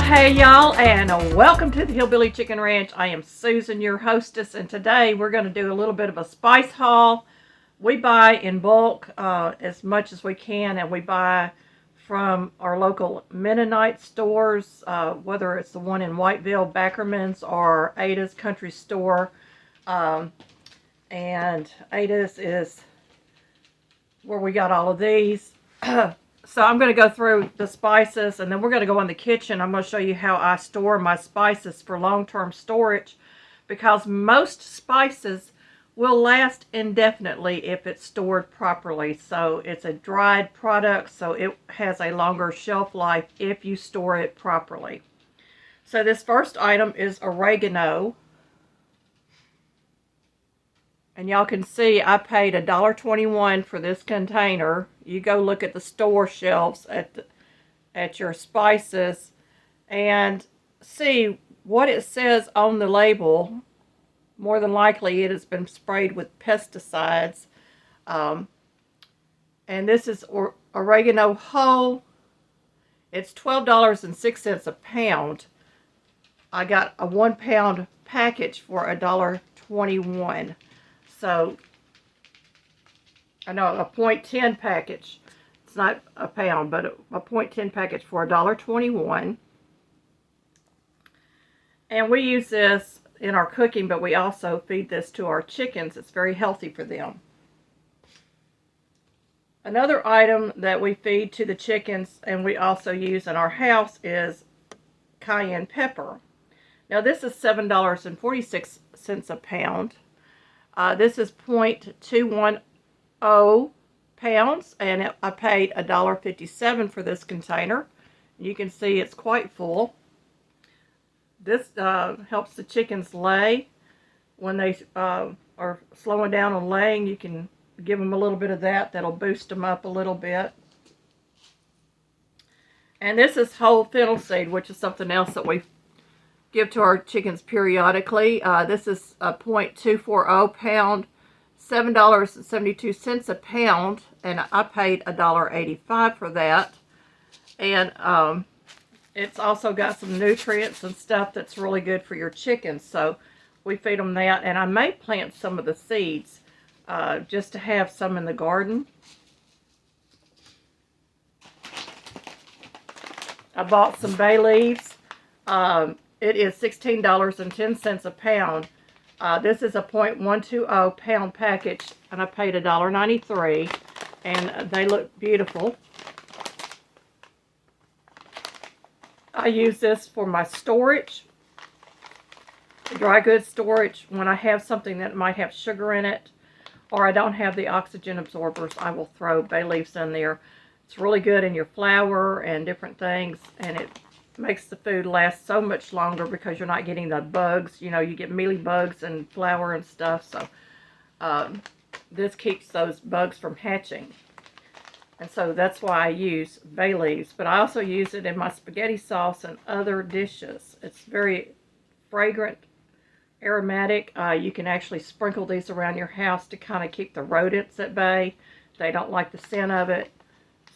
Hey y'all, and welcome to the Hillbilly Chicken Ranch. I am Susan, your hostess, and today we're going to do a little bit of a spice haul. We buy in bulk as much as we can, and we buy from our local Mennonite stores, whether it's the one in Whiteville, Backerman's, or Ada's Country Store. And Ada's is where we got all of these. So I'm going to go through the spices, and then we're going to go in the kitchen. I'm going to show you how I store my spices for long-term storage, because most spices will last indefinitely if it's stored properly. So it's a dried product, so it has a longer shelf life if you store it properly. So this first item is oregano. And y'all can see I paid $1.21 for this container. You go look at the store shelves at your spices and see what it says on the label. More than likely it has been sprayed with pesticides. And this is oregano whole. It's $12.06 a pound. I got a 1 pound package for $1.21. So, I know a 0.10 package, it's not a pound, but a 0.10 package for $1.21. And we use this in our cooking, but we also feed this to our chickens. It's very healthy for them. Another item that we feed to the chickens and we also use in our house is cayenne pepper. Now this is $7.46 a pound. This is 0.210 pounds, and I paid $1.57 for this container. You can see it's quite full. This helps the chickens lay. When they are slowing down on laying, you can give them a little bit of that. That'll boost them up a little bit. And this is whole fennel seed, which is something else that we give to our chickens periodically. This is a 0.240 pound, $7.72 a pound, and I paid $1.85 for that. And it's also got some nutrients and stuff that's really good for your chickens. So we feed them that, and I may plant some of the seeds just to have some in the garden. I bought some bay leaves. It is $16.10 a pound. This is a 0.120 pound package, and I paid $1.93, and they look beautiful. I use this for my storage, dry goods storage. When I have something that might have sugar in it, or I don't have the oxygen absorbers, I will throw bay leaves in there. It's really good in your flour and different things, and it makes the food last so much longer because you're not getting the bugs. You know, you get mealy bugs and flour and stuff, so this keeps those bugs from hatching. And so that's why I use bay leaves, but I also use it in my spaghetti sauce and other dishes. It's very fragrant, aromatic. You can actually sprinkle these around your house to kind of keep the rodents at bay. They don't like the scent of it.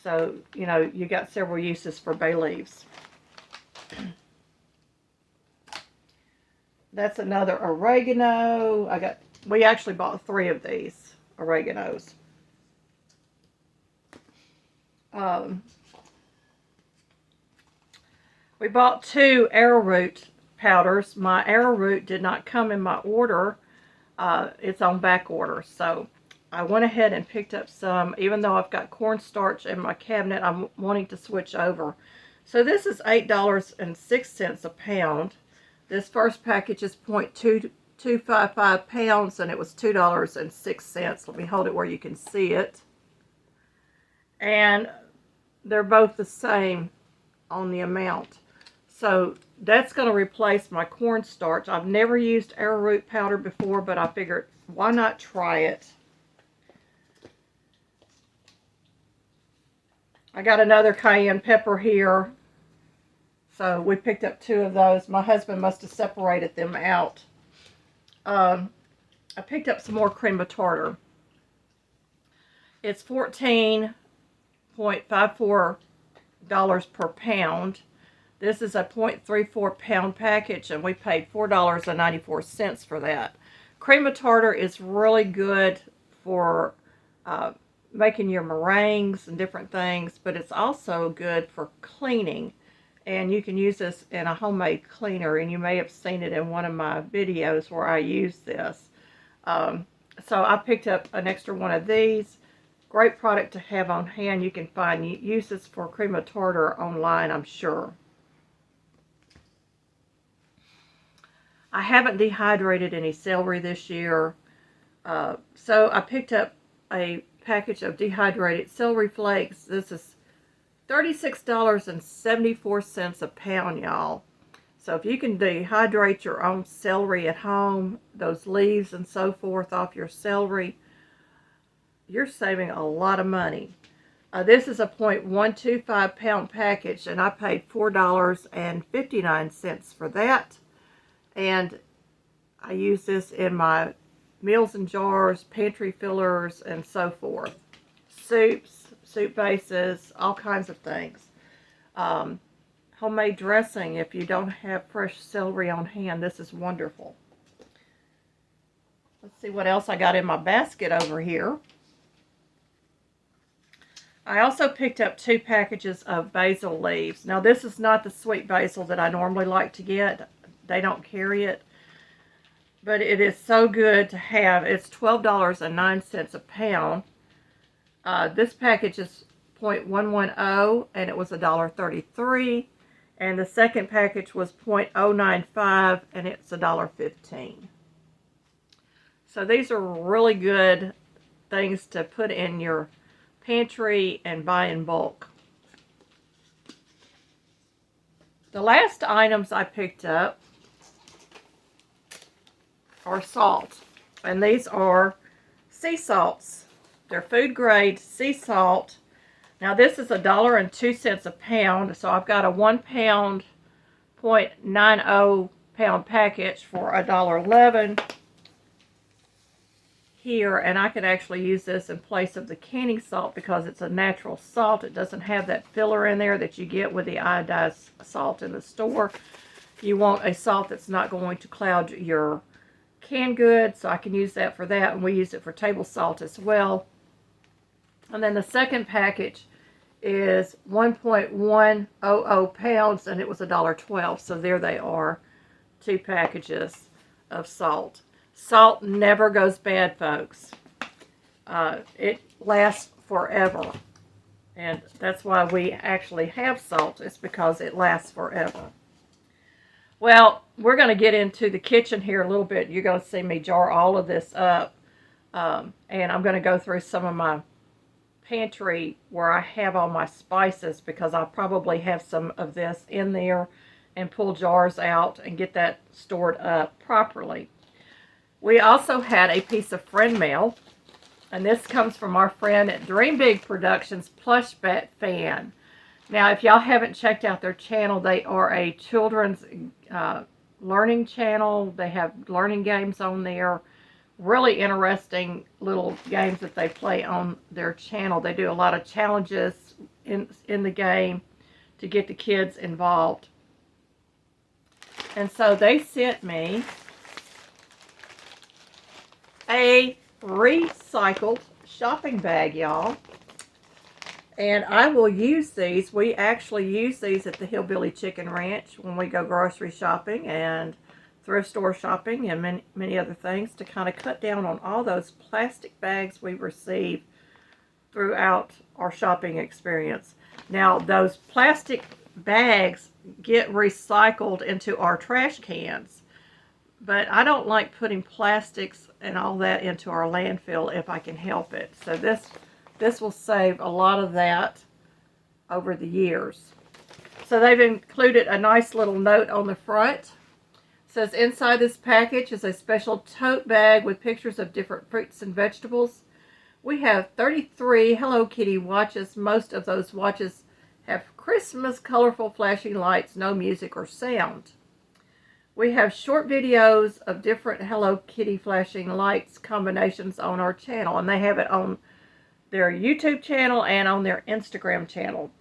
So, you know, you got several uses for bay leaves. That's another oregano. We actually bought 3 of these oreganos. We bought 2 arrowroot powders. My arrowroot did not come in my order. It's on back order. So I went ahead and picked up some. Even though I've got cornstarch in my cabinet, I'm wanting to switch over. So this is $8.06 a pound. This first package is 0.2255 pounds, and it was $2.06. Let me hold it where you can see it. And they're both the same on the amount. So that's going to replace my cornstarch. I've never used arrowroot powder before, but I figured, why not try it? I got another cayenne pepper here. So we picked up 2 of those. My husband must have separated them out. I picked up some more cream of tartar. It's $14.54 per pound. This is a 0.34 pound package, and we paid $4.94 for that. Cream of tartar is really good for making your meringues and different things, but it's also good for cleaning. And you can use this in a homemade cleaner, and you may have seen it in one of my videos where I use this. So I picked up an extra one of these. Great product to have on hand. You can find uses for cream of tartar online, I'm sure. I haven't dehydrated any celery this year, so I picked up a package of dehydrated celery flakes. This is $36.74 a pound, y'all. So if you can dehydrate your own celery at home, those leaves and so forth off your celery, you're saving a lot of money. This is a 0.125 pound package, and I paid $4.59 for that. And I use this in my meals and jars, pantry fillers, and so forth. Soups, soup bases, all kinds of things. Homemade dressing, if you don't have fresh celery on hand, this is wonderful. Let's see what else I got in my basket over here. I also picked up 2 packages of basil leaves. Now, this is not the sweet basil that I normally like to get. They don't carry it. But it is so good to have. It's $12.09 a pound. This package is 0.110, and it was $1.33. And the second package was 0.095, and it's $1.15. So these are really good things to put in your pantry and buy in bulk. The last items I picked up are salt, and these are sea salts. They're food grade sea salt. Now this is $1.02 a pound, so I've got a 1 pound 0.90 pound package for $1.11 here, and I can actually use this in place of the canning salt because it's a natural salt. It doesn't have that filler in there that you get with the iodized salt in the store. You want a salt that's not going to cloud your canned goods, so I can use that for that, and we use it for table salt as well. And then the second package is 1.100 pounds, and it was $1.12, so there they are, 2 packages of salt. Salt never goes bad, folks. It lasts forever, and that's why we actually have salt. It's because it lasts forever. Well, we're going to get into the kitchen here a little bit. You're going to see me jar all of this up, and I'm going to go through some of my pantry where I have all my spices, because I'll probably have some of this in there and pull jars out and get that stored up properly. We also had a piece of friend mail, and this comes from our friend at Dream Big Productions, Plush Bet Fan. Now, if y'all haven't checked out their channel, they are a children's learning channel. They have learning games on there. Really interesting little games that they play on their channel. They do a lot of challenges in the game to get the kids involved. And so they sent me a recycled shopping bag, y'all. And I will use these. We actually use these at the Hillbilly Chicken Ranch when we go grocery shopping and thrift store shopping and many other things, to kind of cut down on all those plastic bags we receive throughout our shopping experience. Now, those plastic bags get recycled into our trash cans, but I don't like putting plastics and all that into our landfill if I can help it. So this will save a lot of that over the years. So they've included a nice little note on the front. It says, inside this package is a special tote bag with pictures of different fruits and vegetables. We have 33 Hello Kitty watches. Most of those watches have Christmas colorful flashing lights, no music or sound. We have short videos of different Hello Kitty flashing lights combinations on our channel, and they have it on their YouTube channel and on their Instagram channel.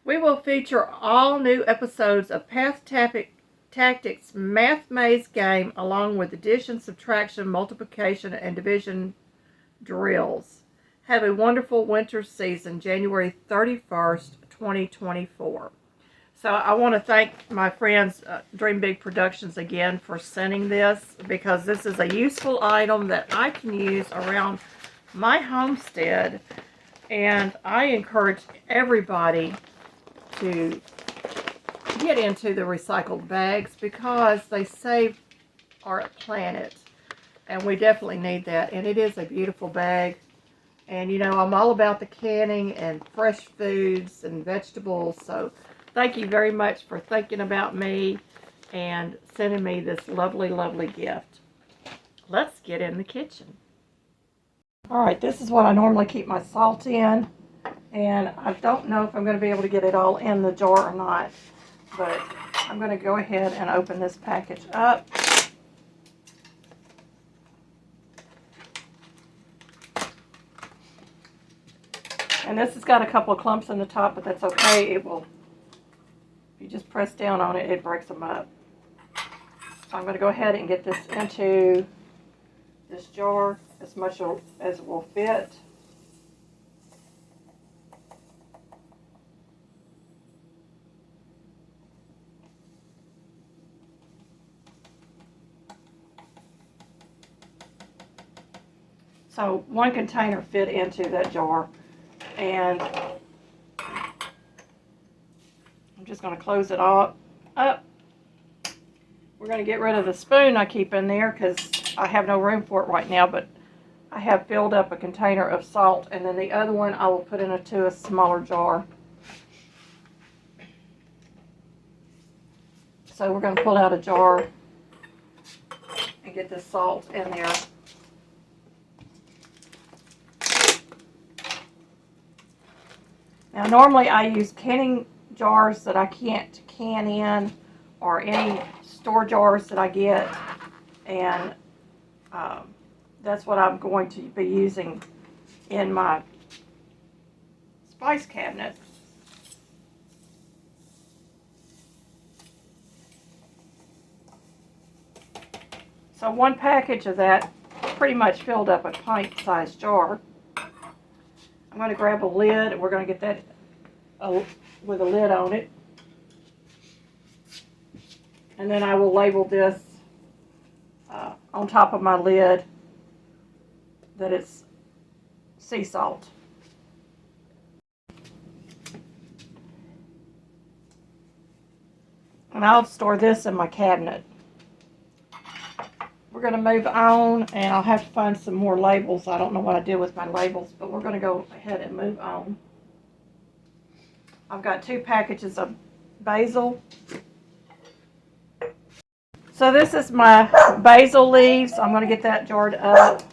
We will feature all new episodes of Path Tactics Math Maze game along with addition, subtraction, multiplication, and division drills. Have a wonderful winter season, January 31st, 2024. So I want to thank my friends, Dream Big Productions, again for sending this, because this is a useful item that I can use around my homestead, and I encourage everybody to get into the recycled bags because they save our planet, and we definitely need that. And it is a beautiful bag, and you know, I'm all about the canning and fresh foods and vegetables, so thank you very much for thinking about me and sending me this lovely, lovely gift. Let's get in the kitchen. Alright, this is what I normally keep my salt in, and I don't know if I'm going to be able to get it all in the jar or not, but I'm going to go ahead and open this package up. And this has got a couple of clumps in the top, but that's okay. It will, if you just press down on it, it breaks them up. So I'm going to go ahead and get this into this jar as much as it will fit. So one container fit into that jar, and I'm just going to close it all up. We're going to get rid of the spoon I keep in there because I have no room for it right now, but I have filled up a container of salt, and then the other one I will put into a smaller jar. So we're going to pull out a jar and get this salt in there. Now normally I use canning jars that I can't can in, or any store jars that I get, and that's what I'm going to be using in my spice cabinet. So one package of that pretty much filled up a pint-sized jar. I'm going to grab a lid, and we're going to get that with a lid on it. And then I will label this on top of my lid that it's sea salt. And I'll store this in my cabinet. We're going to move on, and I'll have to find some more labels. I don't know what I did with my labels, but we're going to go ahead and move on. I've got 2 packages of basil. So this is my basil leaves. I'm going to get that jarred up.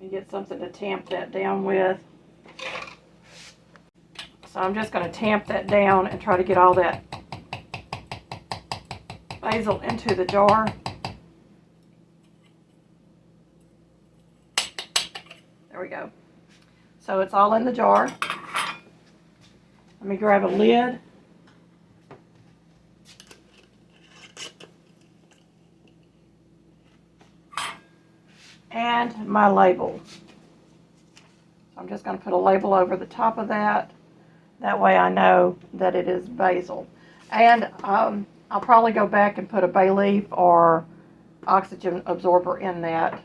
And get something to tamp that down with. So I'm just going to tamp that down and try to get all that basil into the jar. There we go. So it's all in the jar. Let me grab a lid. And my label. So I'm just going to put a label over the top of that. That way I know that it is basil. And I'll probably go back and put a bay leaf or oxygen absorber in that.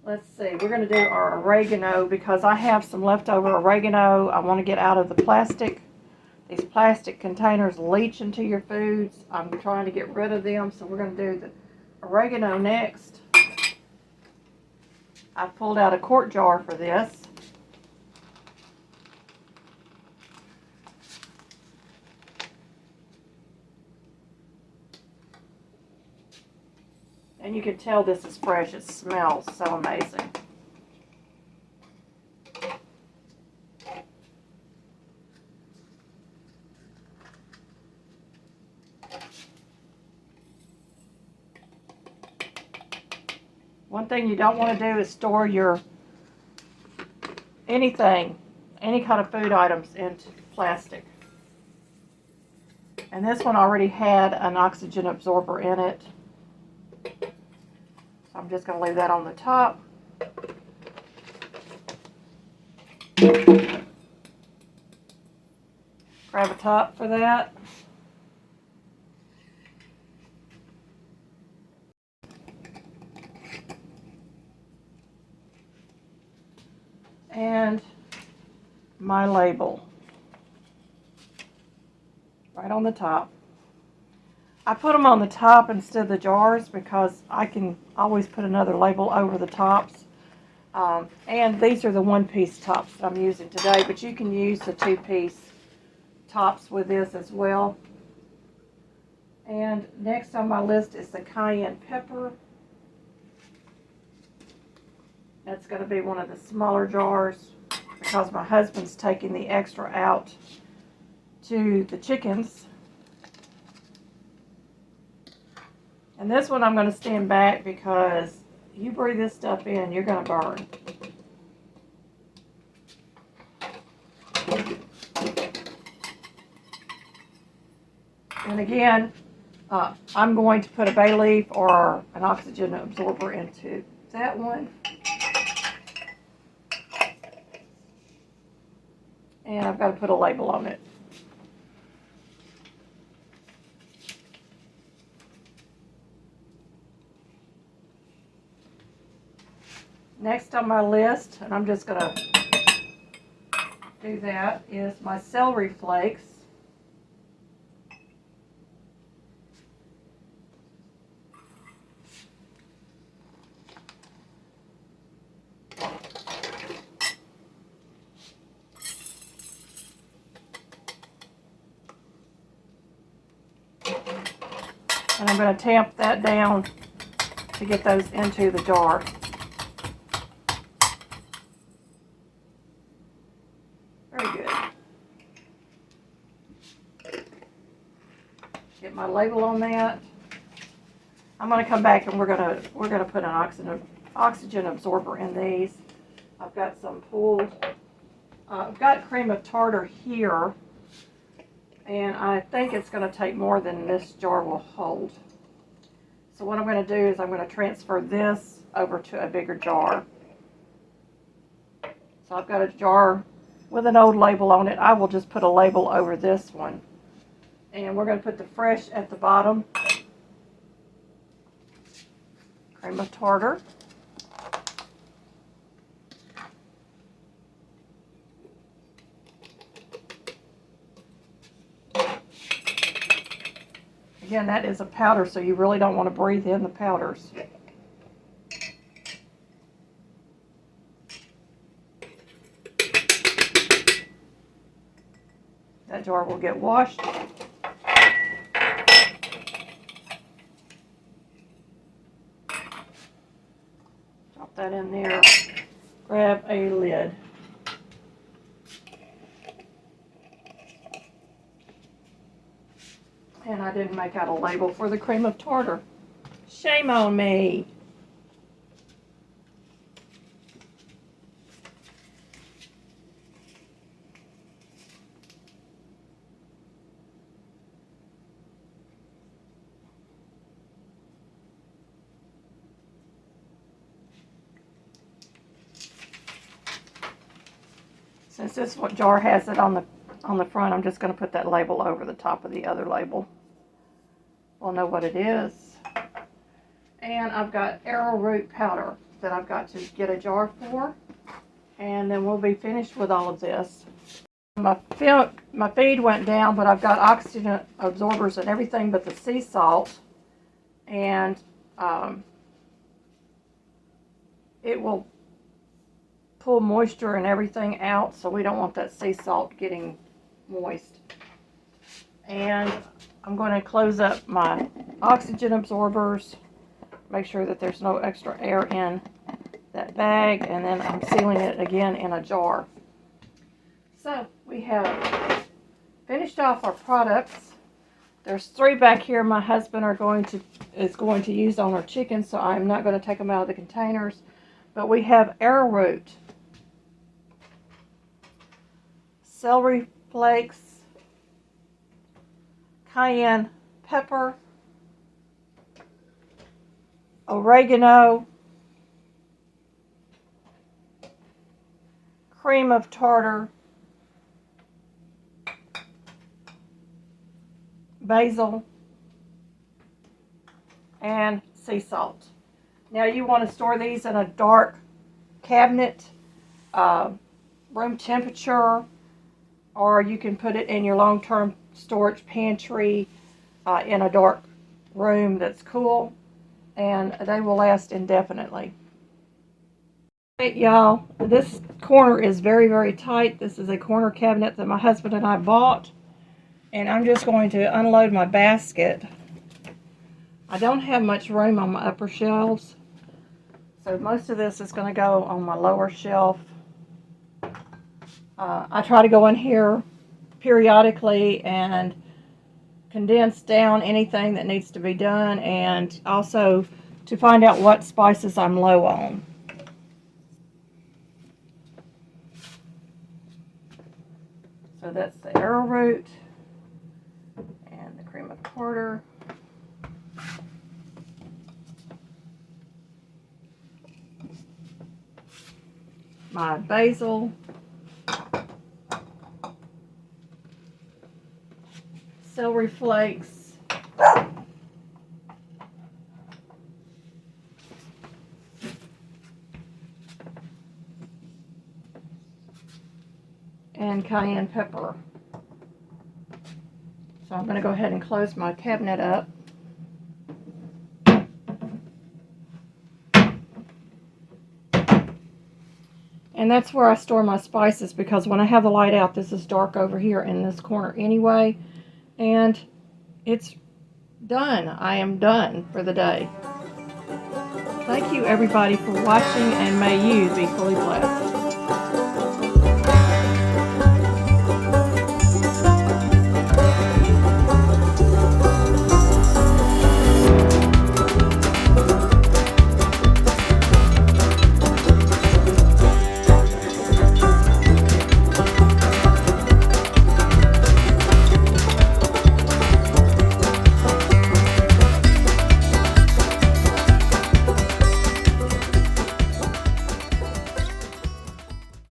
Let's see, we're going to do our oregano because I have some leftover oregano. I want to get out of the plastic. These plastic containers leach into your foods. I'm trying to get rid of them, so we're going to do the oregano next. I pulled out a quart jar for this. And you can tell this is fresh. It smells so amazing. One thing you don't want to do is store your anything, any kind of food items into plastic. And this one already had an oxygen absorber in it. So I'm just going to leave that on the top. Grab a top for that. And my label right on the top. I put them on the top instead of the jars because I can always put another label over the tops. And these are the one-piece tops that I'm using today, but you can use the two-piece tops with this as well. And next on my list is the cayenne pepper. That's going to be one of the smaller jars because my husband's taking the extra out to the chickens. And this one I'm going to stand back because you breathe this stuff in, you're going to burn. And again, I'm going to put a bay leaf or an oxygen absorber into that one. And I've got to put a label on it. Next on my list, and I'm just going to do that, is my celery flakes. And I'm going to tamp that down to get those into the jar. Very good. Get my label on that. I'm going to come back and we're going to put an oxygen absorber in these. I've got some pulled. I've got cream of tartar here. And I think it's going to take more than this jar will hold. So what I'm going to do is I'm going to transfer this over to a bigger jar. So I've got a jar with an old label on it. I will just put a label over this one. And we're going to put the fresh at the bottom. Cream of tartar. Again, that is a powder, so you really don't want to breathe in the powders. That jar will get washed. Drop that in there. Grab a lid. And I didn't make out a label for the cream of tartar. Shame on me. Since this jar has it on the front, I'm just going to put that label over the top of the other label. We'll know what it is. And I've got arrowroot powder that I've got to get a jar for. And then we'll be finished with all of this. My feed went down, but I've got oxygen absorbers and everything but the sea salt. And it will pull moisture and everything out, so we don't want that sea salt getting moist. And I'm going to close up my oxygen absorbers make sure that there's no extra air in that bag, and then I'm sealing it again in a jar. So we have finished off our products. There's 3 back here my husband is going to use on our chicken, so I'm not going to take them out of the containers. But we have arrowroot, celery flakes, cayenne pepper, oregano, cream of tartar, basil, and sea salt. Now you want to store these in a dark cabinet, room temperature, or you can put it in your long-term storage pantry in a dark room that's cool, and they will last indefinitely. Alright, y'all, this corner is very, very tight. This is a corner cabinet that my husband and I bought, and I'm just going to unload my basket. I don't have much room on my upper shelves, so most of this is going to go on my lower shelf. I try to go in here periodically and condense down anything that needs to be done, and also to find out what spices I'm low on. So that's the arrowroot and the cream of tartar. My basil, celery flakes, and cayenne pepper. So I'm going to go ahead and close my cabinet up. And that's where I store my spices, because when I have the light out, this is dark over here in this corner anyway. And it's done. I am done for the day. Thank you everybody for watching, and may you be fully blessed.